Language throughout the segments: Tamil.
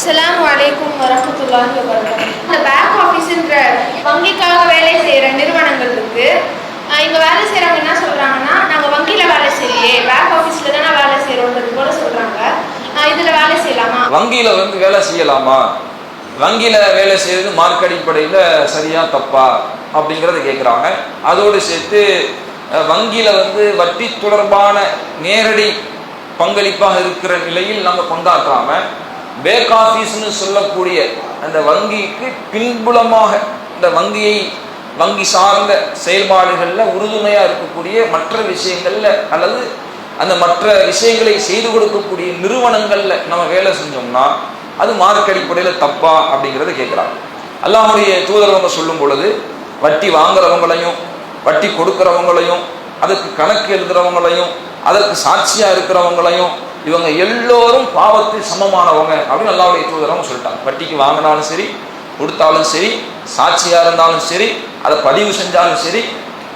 அஸ்ஸலாமு அலைக்கும் வரஹ்மத்துல்லாஹி வபரகாத்துஹு. இந்த பேக் ஆஃபீஸ்ன்ற வங்கிக்காக வேலை செய்கிற நிறுவனங்கள் இருக்கு. இங்க வேலை செய்கிறவங்க என்ன சொல்றாங்கன்னா, நாங்கள் வங்கியில் வேலை செய்யலையே, பேக் ஆஃபீஸில் தானே வேலை செய்கிறோன்றது போல சொல்றாங்க. இதில் வேலை செய்யலாமா? வங்கியில் வேலை செய்யலாமா, வங்கியில் வேலை செய்யறது மார்க் அடிப்படையில் சரியா தப்பா அப்படிங்கிறத கேட்குறாங்க. அதோடு சேர்த்து வங்கியில் வட்டி தொடர்பான நேரடி பங்களிப்பாக இருக்கிற நிலையில் நம்ம பங்காற்றாம பேக் ஆஃபீஸ்னு சொல்லக்கூடிய அந்த வங்கிக்கு பின்புலமாக இந்த வங்கி சார்ந்த செயல்பாடுகளில் உறுதுணையாக இருக்கக்கூடிய மற்ற விஷயங்களில் அல்லது அந்த மற்ற விஷயங்களை செய்து கொடுக்கக்கூடிய நிறுவனங்களில் நம்ம வேலை செஞ்சோம்னா அது மார்க் அடிப்படையில் தப்பா அப்படிங்கிறத கேட்குறாங்க. அல்லாஹ்வுடைய தூதரவங்க சொல்லும் பொழுது வட்டி வாங்குறவங்களையும் வட்டி கொடுக்குறவங்களையும் அதுக்கு கணக்கு எழுதுறவங்களையும் அதற்கு சாட்சியாக இருக்கிறவங்களையும் இவங்க எல்லோரும் பாவத்தில் சமமானவங்க அப்படின்னு அல்லாஹ்வுடைய தூதரவங்க சொல்லிட்டாங்க. வட்டிக்கு வாங்கினாலும் சரி, கொடுத்தாலும் சரி, சாட்சியாக இருந்தாலும் சரி, அதை பதிவு செஞ்சாலும் சரி,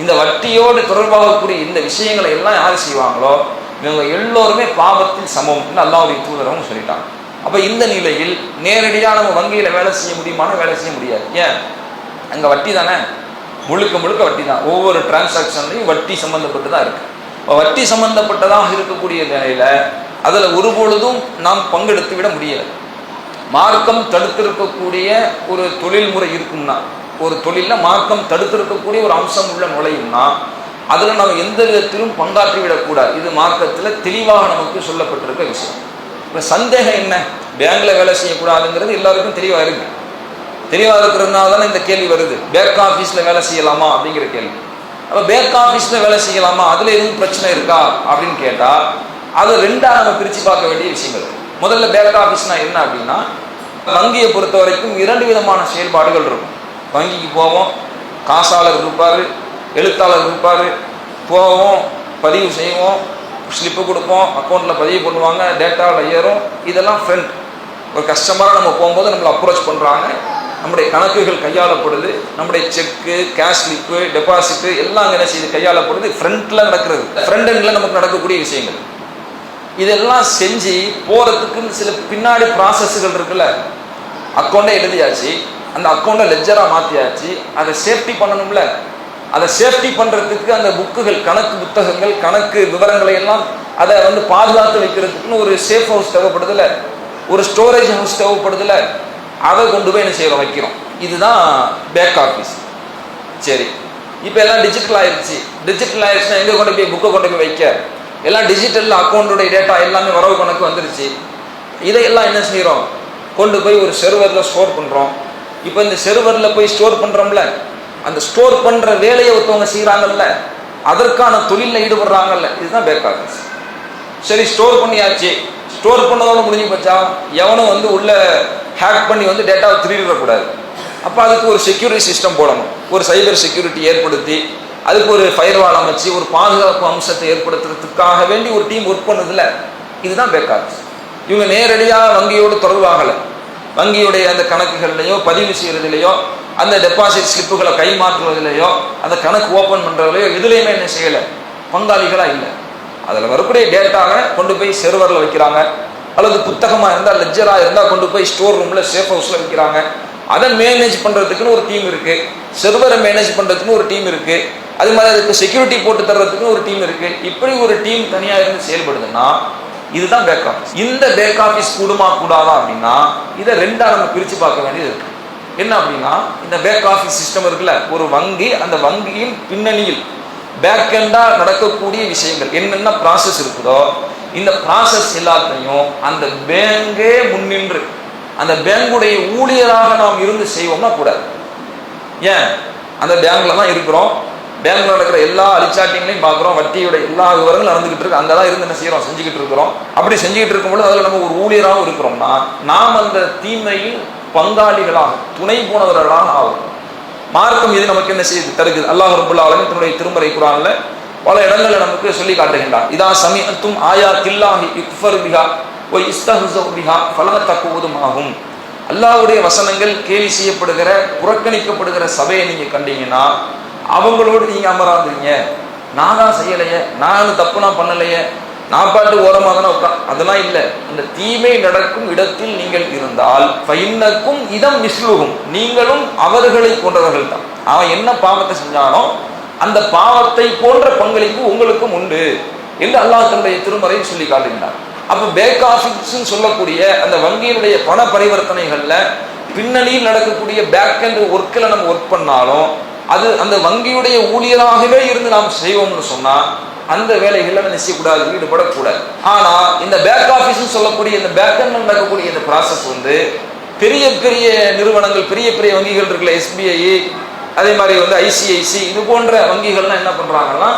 இந்த வட்டியோடு தொடர்பாகக்கூடிய இந்த விஷயங்களை எல்லாம் யார் செய்வாங்களோ இவங்க எல்லோருமே பாவத்தில் சமம்னு அல்லாஹ்வுடைய தூதரவங்க சொல்லிட்டாங்க. அப்போ இந்த நிலையில் நேரடியாக நம்ம வங்கியில் வேலை செய்ய முடியுமானா வேலை செய்ய முடியாது. ஏன்? அங்கே வட்டி தானே, முழுக்க வட்டி தான். ஒவ்வொரு டிரான்சாக்ஷன்லையும் வட்டி சம்மந்தப்பட்டு தான் இருக்கு. வட்டி சம்பந்தப்பட்டதாக இருக்கக்கூடிய நிலையில அதில் ஒருபொழுதும் நாம் பங்கெடுத்து விட முடியாது. மார்க்கம் தடுத்திருக்கக்கூடிய ஒரு தொழில்முறை இருக்கும்னா, ஒரு தொழிலில் மார்க்கம் தடுத்திருக்கக்கூடிய ஒரு அம்சம் உள்ள நுழையும்னா அதில் நம்ம எந்த விதத்திலும் பங்காற்றி விடக்கூடாது. இது மார்க்கத்தில் தெளிவாக நமக்கு சொல்லப்பட்டிருக்க விஷயம். இப்போ சந்தேகம் என்ன, பேங்க்ல வேலை செய்யக்கூடாதுங்கிறது எல்லாருக்கும் தெளிவாக இருக்கு. தெளிவாக இருக்கிறதுனால தானே இந்த கேள்வி வருது, பேக் ஆஃபீஸில் வேலை செய்யலாமா அப்படிங்கிற கேள்வி. அப்போ பேக் ஆஃபீஸில் வேலை செய்யலாமா, அதில் எதுவும் பிரச்சனை இருக்கா அப்படின்னு கேட்டால் அதை ரெண்டாக நம்ம பிரித்து பார்க்க வேண்டிய விஷயங்கள். முதல்ல பேக் ஆஃபீஸ்னா என்ன அப்படின்னா, வங்கியை பொறுத்த வரைக்கும் இரண்டு விதமான செயல்பாடுகள் இருக்கும். வங்கிக்கு போவோம், காசாளர் இருப்பார், எழுத்தாளர் இருப்பார், போவோம், பதிவு செய்வோம், ஸ்லிப்பு கொடுப்போம், அக்கௌண்ட்டில் பதிவு பண்ணுவாங்க, டேட்டாவில் ஏறும். இதெல்லாம் ஃப்ரண்ட். ஒரு கஸ்டமராக நம்ம போகும்போது நம்மளை அப்ரோச் பண்ணுறாங்க, நம்முடைய கணக்குகள் கையாளப்படுது, நம்முடைய செக்கு, கேஷ் ஸ்லிப்பு, டெபாசிட்டு எல்லாம் என்ன செய்து கையாளப்படுது, ஃப்ரண்ட்டில் நடக்கிறது. ஃப்ரண்ட் எண்டில் நமக்கு நடக்கக்கூடிய விஷயங்கள். இதெல்லாம் செஞ்சு போகிறதுக்குன்னு சில பின்னாடி ப்ராசஸ்கள் இருக்குல்ல. அக்கௌண்ட்டை எழுதியாச்சு, அந்த அக்கௌண்ட்டை லெஜராக மாற்றியாச்சு, அதை சேஃப்டி பண்ணணும்ல. அதை சேஃப்டி பண்ணுறதுக்கு அந்த புக்குகள், கணக்கு புத்தகங்கள், கணக்கு விவரங்களை எல்லாம் அதை பாதுகாத்து வைக்கிறதுக்குன்னு ஒரு சேஃப் ஹவுஸ் தேவைப்படுதில்ல, ஒரு ஸ்டோரேஜ் ஹவுஸ் தேவைப்படுதில்ல. அதை கொண்டு போய் என்ன செய்கிறோம், வைக்கிறோம். இதுதான் பேக் ஆஃபீஸ். சரி, இப்போ எல்லாம் டிஜிட்டல் ஆயிடுச்சு. டிஜிட்டல் ஆயிடுச்சுன்னா எங்கே கொண்டு போய் புக்கை கொண்டு போய் வைக்க? எல்லாம் டிஜிட்டலில் அக்கௌண்ட்டுடைய டேட்டா எல்லாமே வரவு கணக்கு வந்துருச்சு. இதையெல்லாம் என்ன செய்கிறோம், கொண்டு போய் ஒரு செர்வரில் ஸ்டோர் பண்ணுறோம். இப்போ இந்த செர்வரில் போய் ஸ்டோர் பண்ணுறோம்ல, அந்த ஸ்டோர் பண்ணுற வேலையை ஒருத்தவங்க செய்கிறாங்கல்ல, அதற்கான தொழிலில் ஈடுபடுறாங்கல்ல, இதுதான் பேக் ஆஃபீஸ். சரி, ஸ்டோர் பண்ணியாச்சு. ஸ்டோர் பண்ணதோட முடிஞ்சு போச்சா? எவனும் உள்ள ஹேக் பண்ணி டேட்டாவை திருடிடக்கூடாது. அப்போ அதுக்கு ஒரு செக்யூரிட்டி சிஸ்டம் போடணும். ஒரு சைபர் செக்யூரிட்டி ஏற்படுத்தி அதுக்கு ஒரு ஃபயர்வால் அமைச்சு ஒரு பாதுகாப்பு அம்சத்தை ஏற்படுத்துறதுக்காக வேண்டி ஒரு டீம் ஒர்க் பண்ணுதில்ல, இதுதான் பேக் ஆஃபீஸ். இவங்க நேரடியாக வங்கியோடு தொடர்பாகலை. வங்கியுடைய அந்த கணக்குகள்லையோ பதிவு செய்கிறதுலையோ அந்த டெபாசிட் ஸ்லிப்புகளை கைமாற்றுவதிலையோ அந்த கணக்கு ஓப்பன் பண்ணுறதுலையோ இதுலேயுமே என்ன செய்யலை, பங்காளிகளாக இல்லை. அதில் வரக்கூடிய டேட்டாவை கொண்டு போய் செர்வரில் வைக்கிறாங்க, அல்லது புத்தகமாக இருந்தால் லெஜராக இருந்தால் கொண்டு போய் ஸ்டோர் ரூமில் சேஃப் ஹவுஸில் வைக்கிறாங்க. அதை மேனேஜ் பண்ணுறதுக்குன்னு ஒரு டீம் இருக்குது, செர்வரை மேனேஜ் பண்ணுறதுக்குன்னு ஒரு டீம் இருக்குது, அது மாதிரி அதுக்கு செக்யூரிட்டி போட்டு தர்றதுக்குன்னு ஒரு டீம் இருக்குது. இப்படி ஒரு டீம் தனியாக இருந்து செயல்படுதுன்னா இதுதான் பேக் ஆஃபீஸ். இந்த பேக் ஆஃபீஸ் கூடுமா கூடாதா அப்படின்னா இதை ரெண்டாக நம்ம பிரித்து பார்க்க வேண்டியது இருக்குது. என்ன அப்படின்னா, இந்த பேக் ஆஃபீஸ் சிஸ்டம் இருக்குல்ல, ஒரு வங்கி, அந்த வங்கியின் பின்னணியில் பேக் எண்டாக நடக்கக்கூடிய விஷயங்கள் என்னென்ன ப்ராசஸ் இருக்குதோ இந்த ப்ராசஸ் எல்லாத்தையும் அந்த பேங்கே முன்னின்று அந்த பேங்குடைய ஊழியராக நாம் இருந்து செய்வோம்னா கூடாது. ஏன்? அந்த பேங்க்ல தான் இருக்கிறோம், பேங்க்ல நடக்கிற எல்லா அலிச்சாட்டிங்களையும் பார்க்குறோம், வட்டியோட எல்லா விவரங்களும் நடந்துகிட்டு இருக்கு, அங்கே தான் இருந்து என்ன செய்கிறோம், செஞ்சுக்கிட்டு இருக்கிறோம். அப்படி செஞ்சுக்கிட்டு இருக்கும்போது அதில் நம்ம ஒரு ஊழியராகவும் இருக்கிறோம்னா நாம் அந்த தீமையில் பங்காளிகளாக துணை போனவர்களாக ஆகும். மார்க்கம் இது நமக்கு என்ன செய்து தருகிறது? அல்லாஹ் ரப்பல் ஆலமீன் தன்னுடைய திருமறை குர்ஆன்ல பல இடங்களில் நமக்கு சொல்லி காட்டுகின்றான். இதா சமிஅத்தும் ஆயாத்தில்லாஹி யுக்ஃபர் பிஹா வ இஸ்தஹ்ஸு பிஹா ஃபலா தகுதுமாகும். அல்லாஹ்வுடைய வசனங்கள் கேலி செய்யப்படுகிற, புறக்கணிக்கப்படுகிற சபையை நீங்க கண்டீங்கன்னா அவங்களோடு நீங்க அமராதீங்க. நான் தான் செய்யலையே, நான் தப்பு நான் பண்ணலையே, நான் பாட்டு ஓரமாக தானே உட்கார், அதெல்லாம் இல்லை. அந்த தீமை நடக்கும் இடத்தில் நீங்கள் இருந்தால் ஃபைன்னக்கும் இதம் மிஸ்லுகும், நீங்களும் அவர்களை போன்றவர்கள் தான். அவன் என்ன பாவத்தை செஞ்சானோ அந்த பாவத்தை போன்ற பங்களிப்பு உங்களுக்கும் உண்டு என்று அல்லாஹ் தன்னுடைய திருமறையில் சொல்லி காட்டுகிறார். அப்போ பேக் ஆஃபீஸ் சொல்லக்கூடிய அந்த வங்கியினுடைய பண பரிவர்த்தனைகள்ல பின்னணியில் நடக்கக்கூடிய பேக் எண்ட் ஒர்க்கில் நம்ம ஒர்க் பண்ணாலும் அது அந்த வங்கியுடைய ஊழியராகவே இருந்து நாம் செய்வோம்னு சொன்னா அந்த வேலைகளை நம்ம செய்யக்கூடாது, ஈடுபடக்கூடாது. ஆனா இந்த பேக் ஆஃபீஸ் சொல்லக்கூடிய இந்த பேக் எண்ட் நடக்கக்கூடிய இந்த ப்ராசஸ் வந்து பெரிய பெரிய நிறுவனங்கள், பெரிய பெரிய வங்கிகள் இருக்குல்ல, எஸ்பிஐ, அதே மாதிரி வந்து ஐசிஐசி, இது போன்ற வங்கிகள்லாம் என்ன பண்றாங்கன்னா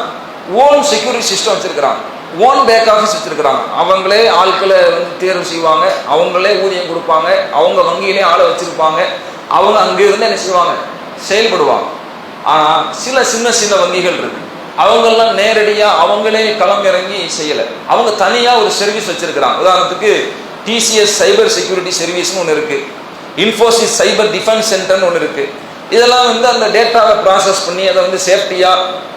ஓன் செக்யூரிட்டி சிஸ்டம் வச்சிருக்கிறாங்க, ஓன் பேக் ஆஃபீஸ் வச்சிருக்கிறாங்க. அவங்களே ஆட்களை வந்து தேர்வு செய்வாங்க, அவங்களே ஊதியம் கொடுப்பாங்க, அவங்க வங்கியிலே ஆளை வச்சிருப்பாங்க, அவங்க அங்கே இருந்து என்ன செய்வாங்க, செயல்படுவாங்க. ஆனா சில சின்ன சின்ன வங்கிகள் இருக்கு, அவங்கெல்லாம் நேரடியா அவங்களே களம் இறங்கி செய்யல, அவங்க தனியா ஒரு சர்வீஸ் வச்சிருக்கிறாங்க. உதாரணத்துக்கு டிசிஎஸ் சைபர் செக்யூரிட்டி சர்வீஸ்னு ஒன்று இருக்கு, இன்ஃபோசிஸ் சைபர் டிஃபென்ஸ் சென்டர்னு ஒன்று இருக்கு. இதெல்லாம் வந்து அந்த டேட்டாவை ப்ராசஸ் பண்ணி அதை வந்து சேஃப்டியா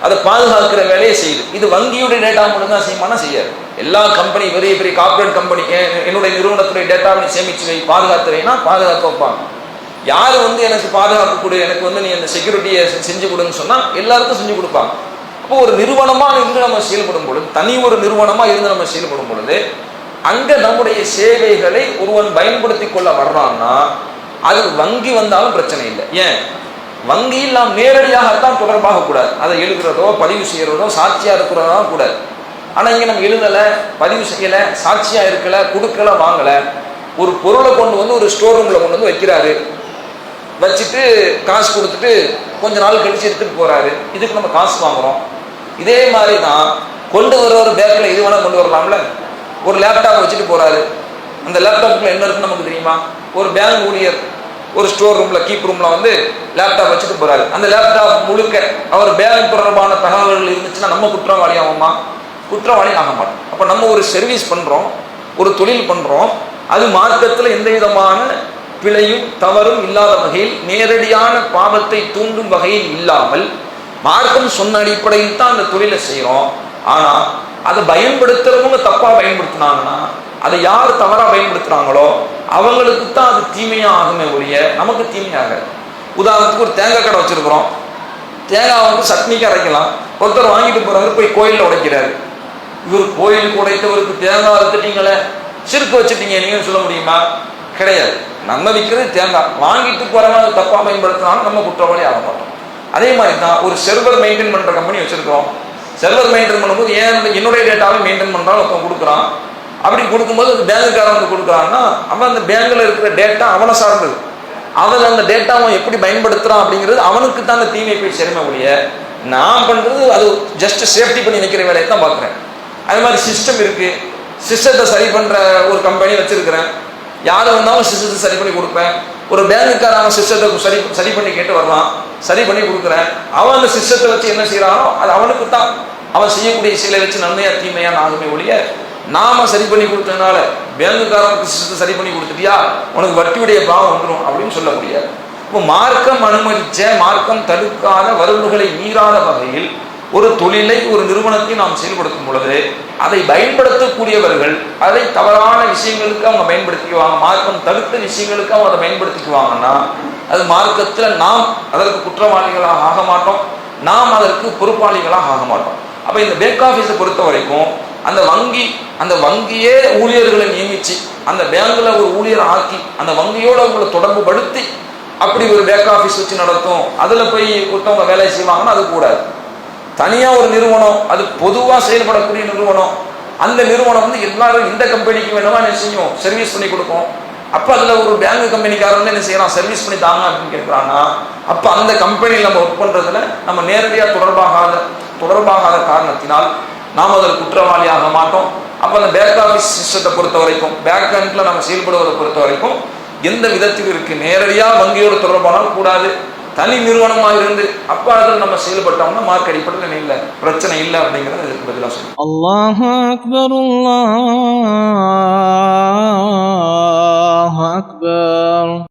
அதை பாதுகாக்கிற வேலையை செய்யுது. இது வங்கியுடைய டேட்டா மட்டும் தான் செய்யுமானா செய்யாது. எல்லா கம்பெனி, பெரிய பெரிய கார்பரேட் கம்பெனி, என்னுடைய நிறுவனத்துடைய டேட்டாவை சேமிச்சு வை, பாதுகாத்து வைனா பாதுகாக்க வைப்பாங்க. யார் வந்து எனக்கு பாதுகாப்பு கொடு, எனக்கு வந்து நீ அந்த செக்யூரிட்டியை செஞ்சு கொடுன்னு சொன்னா எல்லாருக்கும் செஞ்சு கொடுப்பாங்க. அப்போ ஒரு நிறுவனமா இருந்து நம்ம செயல்படும் பொழுது, தனி ஒரு நிறுவனமா இருந்து நம்ம செயல்படும் பொழுது அங்க நம்முடைய சேவைகளை ஒருவன் பயன்படுத்தி கொள்ள வர்றான்னா அது வங்கி வந்தாலும் பிரச்சனை இல்லை. ஏன்? வங்கியில் நாம் நேரடியாகத்தான் தொடர்பாக கூடாது, அதை எழுதுறதோ பதிவு செய்யறதோ சாட்சியா இருக்கிறதோ கூடாது. ஆனா இங்க நம்ம எழுதலை, பதிவு செய்யலை, சாட்சியா இருக்கல, கொடுக்கல, வாங்கல, ஒரு பொருளை கொண்டு வந்து ஒரு ஸ்டோர் ரூம்ல கொண்டு வந்து வைக்கிறாரு, வச்சுட்டு காசு கொடுத்துட்டு கொஞ்ச நாள் கழிச்சு எடுத்துட்டு போறாரு, இதுக்கு நம்ம காசு வாங்குறோம். இதே மாதிரி தான் கொண்டு வர ஒரு பேக்கில் இது வேணா கொண்டு வரலாம்ல. ஒரு லேப்டாப் வச்சுட்டு போறாரு, அந்த லேப்டாப்ல என்ன இருக்குன்னு நமக்கு தெரியுமா? ஒரு பேங்க் ஊழியர் ஒரு ஸ்டோர் ரூம்ல, கீப் ரூம்ல வந்து லேப்டாப் வச்சுட்டு போறாரு. அந்த லேப்டாப் முழுக்க அவர் பேங்க் தொடர்பான தகவல்கள் இருந்துச்சுன்னா நம்ம குற்றவாளி ஆகுமா? குற்றவாளி ஆக மாட்டோம். அப்ப நம்ம ஒரு சர்வீஸ் பண்றோம், ஒரு தொழில் பண்றோம், அது மார்க்கத்தில் எந்த விதமான பிழையும் தவறும் இல்லாத வகையில், நேரடியான பாவத்தை தூண்டும் வகையில் இல்லாமல் மார்க்கம் சொன்ன அடிப்படையில் தான் அந்த தொழிலை செய்யறோம். ஆனா அதை பயன்படுத்துறவங்க தப்பா பயன்படுத்தினாங்கன்னா, அதை யார் தவறா பயன்படுத்துறாங்களோ அவங்களுக்கு தான் அது தீமையா ஆகுமே ஒழிய நமக்கு தீமையாக. உதாரணத்துக்கு ஒரு தேங்காய் கடை வச்சிருக்கிறோம், தேங்காய் வந்து சட்னிக்கு அரைக்கலாம், ஒருத்தர் வாங்கிட்டு போறவர் போய் கோயிலில் உடைக்கிறாரு. இவர் கோயிலுக்கு உடைத்தவருக்கு தேங்காய் அறுத்துட்டீங்களே, சிறுக்கு வச்சுட்டீங்க நீங்க சொல்ல முடியுமா? கிடையாது. நம்ம விற்கிறது தேங்காய், வாங்கிட்டு போறவங்க தப்பா பயன்படுத்தினாலும் நம்ம குற்றவாளி ஆக மாட்டோம். அதே மாதிரி தான் ஒரு செர்வர் மெயின்டைன் பண்ற கம்பெனி வச்சிருக்கிறோம், செர்வர் மெயின்டைன் பண்ணும்போது என்னுடைய டேட்டாவை மெயின்டைன் பண்றாலும் ஒருத்தன் கொடுக்குறான். அப்படி கொடுக்கும்போது அந்த பேங்குக்காரன் வந்து கொடுக்குறான்னா அவன் அந்த பேங்க்ல இருக்கிற டேட்டா அவனை சார்ந்தது, அவன் அந்த டேட்டாவை எப்படி பயன்படுத்துறான் அப்படிங்கிறது அவனுக்கு தான் அந்த தீமை போய் சேருமே ஒழிய நான் பண்றது அது ஜஸ்ட் சேஃப்டி பண்ணி வைக்கிற வேலையை தான் பார்க்குறேன். அது மாதிரி சிஸ்டம் இருக்கு, சிஸ்டத்தை சரி பண்ற ஒரு கம்பெனி வச்சிருக்கிறேன், யார் வந்தாலும் சிஸ்டத்தை சரி பண்ணி கொடுப்பேன். ஒரு பேங்குக்காரன் அவன் சிஸ்டத்தை சரி பண்ணி கேட்டு வர்றான், சரி பண்ணி கொடுக்குறேன். அவன் அந்த சிஸ்டத்தை வச்சு என்ன செய்யறானோ அது அவனுக்கு தான், அவன் செய்யக்கூடிய சிலை வச்சு நன்மையா தீமையான ஆகுமே ஒழிய நாம சரி பண்ணி கொடுத்ததுனால பேங்குக்காரனுக்கு சிஸ்டத்தை சரி பண்ணி கொடுத்துட்டியா உனக்கு வட்டியுடைய பாவம் வந்துடும் அப்படின்னு சொல்ல முடியாது. இப்போ மார்க்கம் அனுமதிச்ச, மார்க்கம் தடுக்காத, வரம்புகளை மீறாத வகையில் ஒரு தொழிலை, ஒரு நிறுவனத்தை நாம் செயல்படுத்தும் பொழுது அதை பயன்படுத்தக்கூடியவர்கள் அதை தவறான விஷயங்களுக்கு அவங்க பயன்படுத்திக்குவாங்க, மார்க்கம் தடுத்த விஷயங்களுக்கு அவங்க அதை பயன்படுத்திக்குவாங்கன்னா அது மார்க்கத்தில் நாம் அதற்கு குற்றவாளிகளாக ஆக மாட்டோம், நாம் அதற்கு பொறுப்பாளிகளாக ஆக மாட்டோம். அப்போ இந்த பேக் ஆஃபீஸை பொறுத்த வரைக்கும் அந்த வங்கியே ஊழியர்களை நியமிச்சு அந்த பேங்க்ல ஒரு ஊழியர் ஆக்கி அந்த வங்கியோட உங்களை தொடர்பு படுத்தி அப்படி ஒரு பேக் ஆஃபீஸ் வச்சு நடத்தும், அதுல போய் ஒருத்தவங்க வேலை செய்வாங்கன்னா அது கூடாது. தனியா ஒரு நிறுவனம், அது பொதுவா செயல்படக்கூடிய நிறுவனம், அந்த நிறுவனம் வந்து எல்லாரும் இந்த கம்பெனிக்கு வேணுமா என்ன செய்யும், சர்வீஸ் பண்ணி கொடுக்கும். அப்ப அதுல ஒரு பேங்க் கம்பெனிக்காரன் என்ன செய்யறான், சர்வீஸ் பண்ணி தாங்க அப்படின்னு கேட்கிறான்னா அப்ப அந்த கம்பெனியில் நம்ம ஒர்க் பண்றதுல நம்ம நேரடியா தொடர்பாகாத காரணத்தினால் நாம் அதில் குற்றவாளி ஆக மாட்டோம். அப்போ அந்த பேக் ஆஃபீஸ் சிஸ்டத்தை பொறுத்த வரைக்கும், பேக் எண்ட்ல நம்ம செயல்படுவதை பொறுத்த வரைக்கும் எந்த விதத்தில் இருக்கு, நேரடியாக வங்கியோடு தொடர்பானாலும் கூடாது, தனி நிறுவனமாக இருந்து அப்போ அதில் நம்ம செயல்பட்டோம்னா மார்க் அடிப்படையில் இல்லை, பிரச்சனை இல்லை அப்படிங்கிறத இதுக்கு பதிலாக சொல்லுவோம். அல்லாஹு அக்பர், அல்லாஹு அக்பர்.